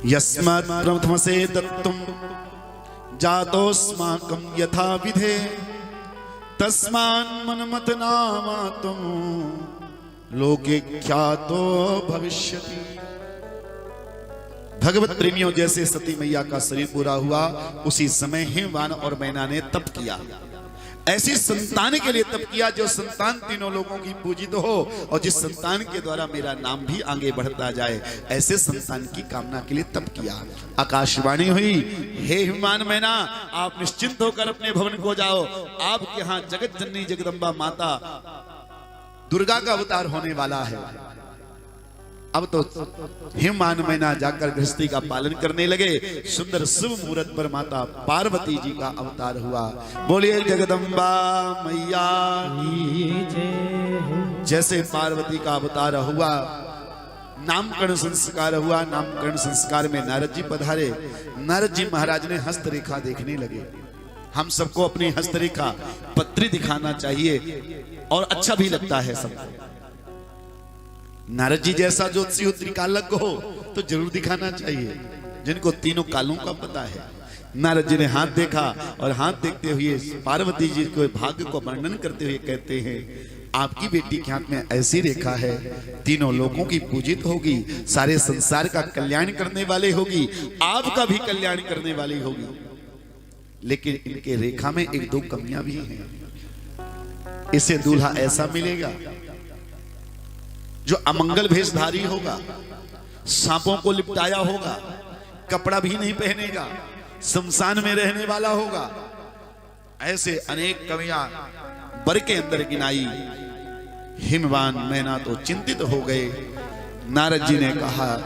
यस्मात् प्रथमसे दत्तुं जातोऽस्माकं यथा विधे तस्मान्मन्मथनामातुं लोके ख्यातो भविष्यति। भगवत प्रेमियों, जैसे सती मैया का शरीर पूरा हुआ उसी समय हिमवान और मैना ने तप किया। ऐसी संतान के लिए तप किया जो संतान तीनों लोगों की पूजित हो और जिस संतान के द्वारा मेरा नाम भी आगे बढ़ता जाए, ऐसे संतान की कामना के लिए तप किया। आकाशवाणी हुई, हे हिमवान मैना, आप निश्चिंत होकर अपने भवन को जाओ। आपके यहाँ जगत जननी जगदम्बा माता दुर्गा का अवतार होने वाला है। अब तो हिमवान मैना जाकर गृहस्थी का पालन करने लगे। सुंदर शुभ मुहूर्त पर माता पार्वती जी का अवतार हुआ। बोलिए जगदम्बा मैया की जय। जैसे पार्वती का अवतार हुआ, नामकरण संस्कार हुआ। नामकरण संस्कार में नारद जी पधारे। नारद जी महाराज ने हस्तरेखा देखने लगे। हम सबको अपनी हस्तरेखा पत्री दिखाना चाहिए और अच्छा भी लगता है सबको। नारद जी जैसा ज्योतिषी हो, त्रिकालज्ञ हो, तो जरूर दिखाना चाहिए, जिनको तीनों कालों का पता है। नारद जी ने हाथ देखा और हाथ देखते हुए पार्वती जी को भाग्य को वर्णन करते हुए कहते हैं, आपकी बेटी के हाथ में ऐसी रेखा है, तीनों लोगों की पूजित होगी, सारे संसार का कल्याण करने वाली होगी, आपका भी कल्याण करने वाली होगी। लेकिन इनके रेखा में एक दो कमियां भी हैं। इसे दूल्हा ऐसा मिलेगा जो अमंगल भेषधारी होगा, सांपों को लिपटाया होगा, कपड़ा भी नहीं पहनेगा, शमशान में रहने वाला होगा। ऐसे अनेक कमियां वर के अंदर गिनाई। हिमवान मैना तो चिंतित हो गए। नारद जी ने कहा,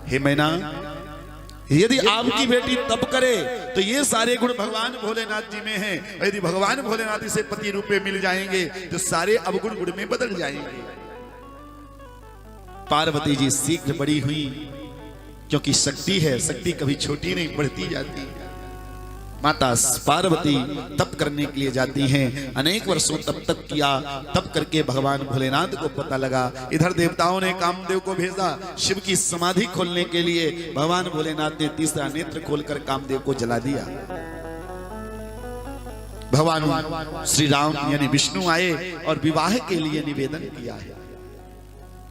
हे मैना, यदि आपकी बेटी तप करे तो ये सारे गुण भगवान भोलेनाथ जी में हैं। यदि भगवान भोलेनाथ इसे पति रूप में मिल जाएंगे तो सारे अवगुण गुण में बदल जाएंगे। पार्वती जी शीघ्र बड़ी हुई, क्योंकि शक्ति है, शक्ति कभी छोटी नहीं, बढ़ती जाती है। माता पार्वती तप करने के लिए जाती हैं। अनेक वर्षों तप किया। तप करके भगवान भोलेनाथ को पता लगा। इधर देवताओं ने कामदेव को भेजा शिव की समाधि खोलने के लिए। भगवान भोलेनाथ ने तीसरा नेत्र खोलकर कामदेव को जला दिया। भगवान श्री राम यानी विष्णु आए और विवाह के लिए निवेदन किया है।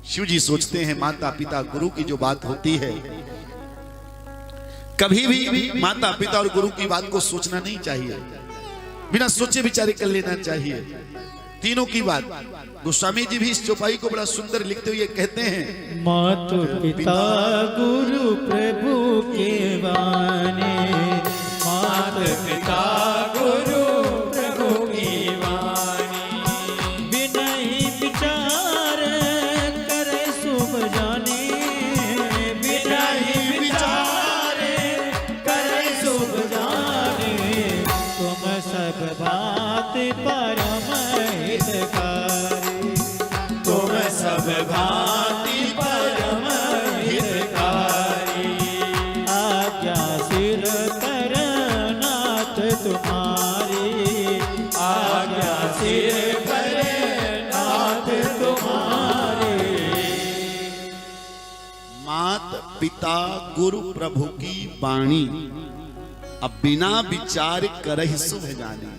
शिव जी सोचते हैं, माता पिता गुरु की जो बात होती है, कभी भी माता पिता और गुरु की बात को सोचना नहीं चाहिए, बिना सोचे विचारे कर लेना चाहिए। तीनों की बात गोस्वामी जी भी इस चौपाई को बड़ा सुंदर लिखते हुए कहते हैं, माता पिता गुरु प्रभु के वाणी, माता पिता गुरु प्रभु की वाणी, विनय विचार करे शुभ जाने, विनय विचार करे शुभ जाने, तुम सब बात परम हितकारी, तुम सब भांति परम हितकारी, आज्ञा सिर पर नाथ तुम्हारी, आज्ञा सिर पर नाथ तुम्हारी। मात पिता गुरु प्रभु की वाणी, अब बिना विचार करहि शुभ जानी।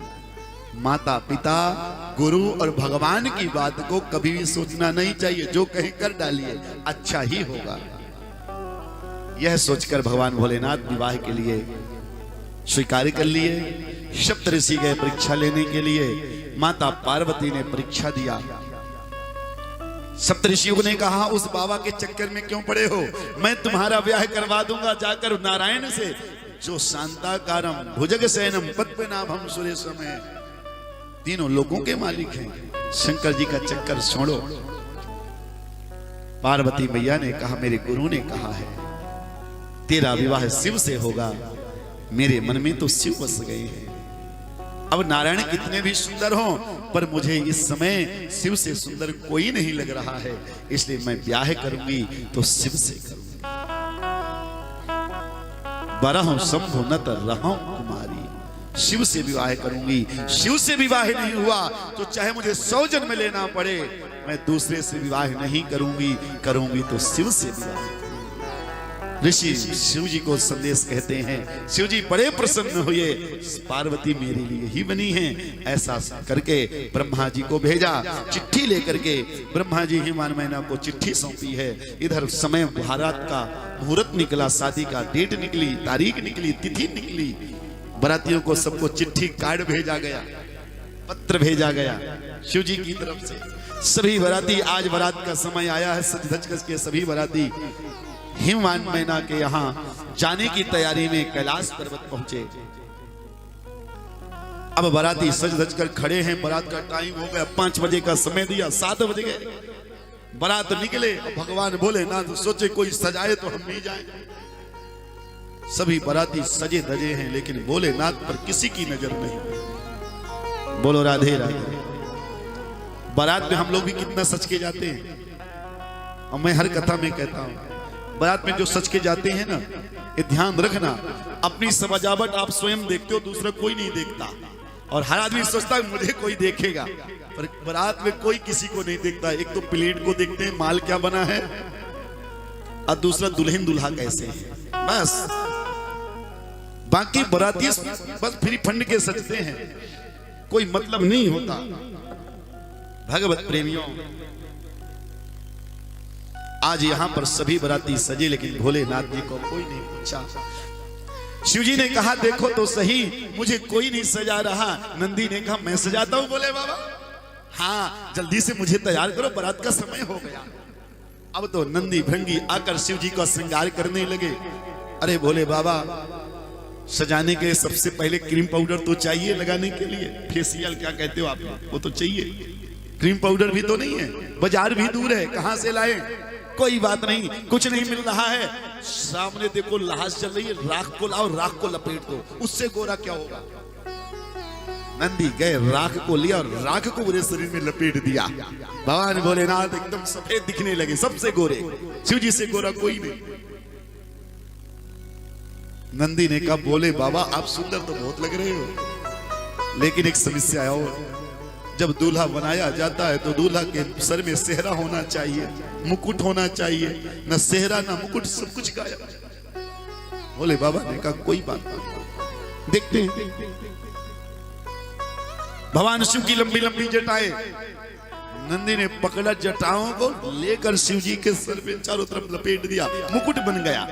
माता पिता गुरु और भगवान की बात को कभी भी सोचना नहीं चाहिए, जो कहीं कर डालिए अच्छा ही होगा। यह सोचकर भगवान भोलेनाथ विवाह के लिए स्वीकार कर लिए। सप्त ऋषि गए परीक्षा लेने के लिए। माता पार्वती ने परीक्षा दिया। सप्तऋषियों ने कहा, उस बाबा के चक्कर में क्यों पड़े हो, मैं तुम्हारा ब्याह करवा दूंगा जाकर नारायण से, जो शांताकारम भुजग शयनम पद्मनाभम सुरेशम है, तीनों लोगों के मालिक हैं। शंकर जी का चक्कर छोड़ो। पार्वती मैया ने कहा, मेरे गुरु ने कहा है तेरा विवाह शिव से होगा। मेरे मन में तो शिव बस गए हैं। अब नारायण कितने भी सुंदर हों, पर मुझे इस समय शिव से सुंदर कोई नहीं लग रहा है, इसलिए मैं ब्याह करूंगी तो शिव से करूंगी। बरहु शंभु नत रहूं कुमारी, शिव से विवाह करूंगी। शिव से विवाह नहीं हुआ तो चाहे मुझे 100 जन्म लेना पड़े, मैं दूसरे से विवाह नहीं करूंगी, करूंगी तो शिव से विवाह। ऋषि शिव जी को संदेश कहते हैं। शिव जी बड़े प्रसन्न हुए, पार्वती मेरे लिए ही बनी है। ऐसा करके ब्रह्मा जी को भेजा, चिट्ठी लेकर के ब्रह्मा जी हिमान मैना को चिट्ठी सौंपी है। इधर समय भारत का मुहूर्त निकला, शादी का डेट निकली, तारीख निकली, तिथि निकली। बरातियों को सबको चिट्ठी कार्ड भेजा गया, पत्र भेजा गया शिव जी की तरफ से। सभी बराती, आज बारात का समय आया है, सज धज के सभी बराती हिमवान मैना के यहाँ जाने की तैयारी में कैलाश पर्वत पहुंचे। अब बाराती सज धज कर खड़े हैं, बारात का टाइम हो गया, 5 बजे का समय दिया, 7 बज गए, बारात निकले। भगवान बोले ना तो सोचे कोई सजाए तो हम नहीं जाए। सभी बाराती सजे धजे हैं, लेकिन भोलेनाथ पर किसी की नजर नहीं। बोलो राधे राधे। बारात में हम लोग भी कितना सच के जाते हैं, और मैं हर कथा में कहता हूं, बारात में जो सच के जाते हैं ना, ये ध्यान रखना, अपनी सजावट आप स्वयं देखते हो, दूसरा कोई नहीं देखता। और हर आदमी सोचता है मुझे कोई देखेगा, पर बारात में कोई किसी को नहीं देखता। एक तो प्लेट को देखते हैं माल क्या बना है, और दूसरा दुल्हन दुल्हा कैसे है, बस। बाकी बाराती बस फ्री फंड के सजते हैं, कोई मतलब नहीं होता। भगवत प्रेमियों, आज यहां पर सभी बाराती सजे, लेकिन भोलेनाथ जी को कोई नहीं पूछा। शिव जी ने कहा देखो तो सही, मुझे कोई नहीं सजा रहा। नंदी ने कहा मैं सजाता हूं। बोले बाबा हाँ, जल्दी से मुझे तैयार करो, बारात का समय हो गया। अब तो नंदी भृंगी आकर शिव जी का श्रृंगार करने लगे। अरे भोले बाबा, सजाने के लिए सबसे पहले क्रीम पाउडर तो चाहिए लगाने के लिए, फेशियल क्या कहते हो आप, वो तो चाहिए। क्रीम पाउडर भी तो नहीं है, बाजार भी दूर है, कहां से लाए? कोई बात नहीं, कुछ नहीं मिल रहा है। सामने देखो लाश चल रही है, राख को लाओ, राख को लपेट दो, उससे गोरा क्या होगा। नंदी गए, राख को लिया और राख को पूरे शरीर में लपेट दिया। भगवान भोलेनाथ एकदम सफेद दिखने लगे, सबसे गोरे। शिव जी से गोरा कोई नहीं। नंदी ने कहा बोले बाबा आप सुंदर तो बहुत लग रहे हो, लेकिन एक समस्या है, जब दूल्हा बनाया जाता है तो दूल्हा के सर में सेहरा होना चाहिए, मुकुट होना चाहिए, न सेहरा न मुकुट, सब कुछ गायब। बोले बाबा ने कहा कोई बात नहीं, देखते हैं। भगवान शिव की लंबी लंबी जटाएं, नंदी ने पकड़ा जटाओं को, लेकर शिव जी के सर पे चारों तरफ लपेट दिया, मुकुट बन गया।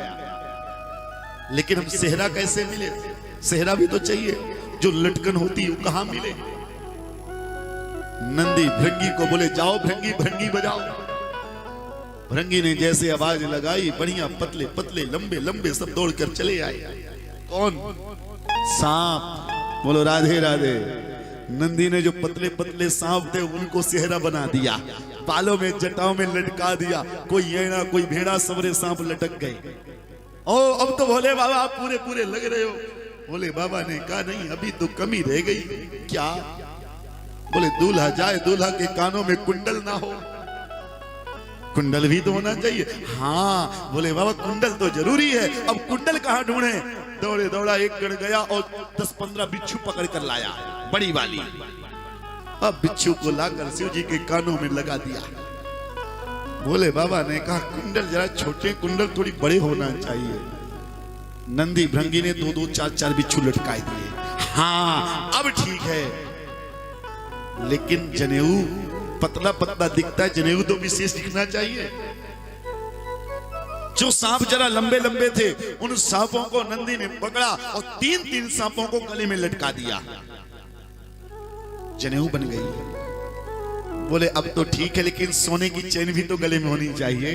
लेकिन हम सेहरा कैसे मिले? सेहरा भी तो चाहिए, जो लटकन होती है वो कहां मिले? नंदी भृंगी को बोले जाओ भृंगी, भृंगी बजाओ। भृंगी ने जैसे आवाज लगाई, बढ़िया पतले पतले लंबे लंबे सब दौड़कर चले आए। कौन? सांप। बोलो राधे राधे। नंदी ने जो पतले पतले सांप थे उनको सेहरा बना दिया, बालों में जटाओं में लटका दिया। कोई ऐना कोई भेड़ा, सबरे सांप लटक गए। ओ अब तो भोले बाबा आप पूरे पूरे लग रहे हो। भोले बाबा ने कहा नहीं, अभी तो कमी रह गई। क्या? बोले दूल्हा जाए, दूल्हा के कानों में कुंडल ना हो। कुंडल भी तो होना चाहिए। हाँ बोले बाबा कुंडल तो जरूरी है। अब कुंडल कहाँ ढूंढे? दौड़े दौड़ा एक गण गया और 10-15 बिच्छू पकड़ कर लाया, बड़ी वाली। अब बिच्छू को लाकर शिव जी के कानों में लगा दिया। बोले बाबा ने कहा कुंडल जरा छोटे, कुंडल थोड़ी बड़े होना चाहिए। नंदी भृंगी ने 2-2, 4-4 बिच्छू लटकाए दिए। हाँ अब ठीक है, लेकिन जनेऊ पतला पतला दिखता है, जनेऊ तो विशेष दिखना चाहिए। जो सांप जरा लंबे लंबे थे, उन सांपों को नंदी ने पकड़ा और 3-3 सांपों को गले में लटका दिया। जनेऊ बन गई। बोले अब तो ठीक है, लेकिन सोने की चैन भी तो गले में होनी चाहिए।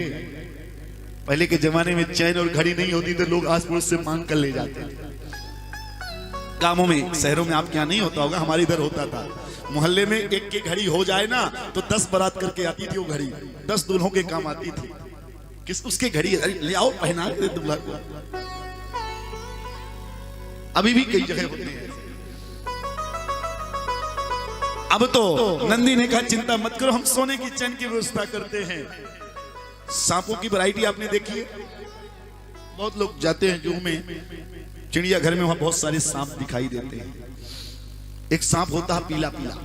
पहले के जमाने में चैन और घड़ी नहीं होती तो लोग आस पड़ोस से मांग कर ले जाते थे। गांवों में, शहरों में आपके यहाँ नहीं होता होगा, हमारे इधर होता था। मोहल्ले में एक की घड़ी हो जाए ना तो 10 बारात करके आती थी वो घड़ी, 10 दूल्हों के काम आती थी। किस उसके घड़ी ले आओ, पहना के दूल्हा को। अभी भी कई जगह होते हैं। अब तो नंदी ने कहा चिंता मत करो, हम सोने की चैन की व्यवस्था करते हैं। सांपों की वैरायटी आपने देखी है, बहुत लोग जाते हैं जू में, चिड़ियाघर में, वहां बहुत सारे सांप दिखाई देते हैं। एक सांप होता है पीला पीला,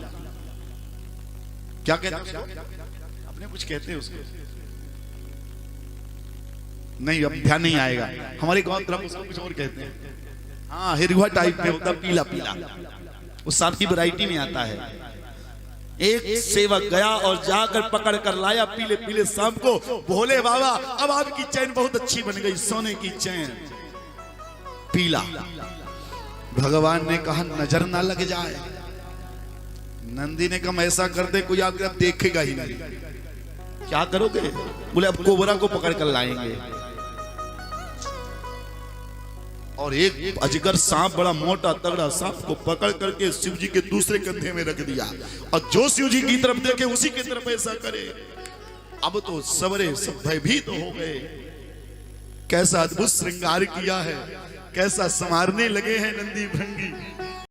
क्या कहते हैं? अपने कुछ कहते हैं उसको, नहीं, अब ध्यान नहीं आएगा। हमारे गांव तरफ उसको कुछ और कहते हैं। हाँ, हिरवा टाइप में होता, पीला पीला, वो सांप की वैरायटी में आता है। एक सेवक गया और जाकर पकड़ कर लाया पीले पीले सांप को। भोले बाबा, अब आपकी चैन बहुत अच्छी बन गई, सोने की चैन, पीला। भगवान ने कहा नजर ना लग जाए। नंदी ने कहा ऐसा करते कोई आकर अब देखेगा ही नहीं। क्या करोगे? बोले अब कोबरा को पकड़ कर लाएंगे। और एक अजगर सांप, बड़ा मोटा तगड़ा सांप को पकड़ करके शिव जी के दूसरे कंधे में रख दिया, और जो शिव जी की तरफ देखे उसी की तरफ ऐसा करे। अब तो सबरे सब भयभीत तो हो गए। कैसा अद्भुत श्रृंगार किया है, कैसा संवारने लगे हैं नंदी भृंगी।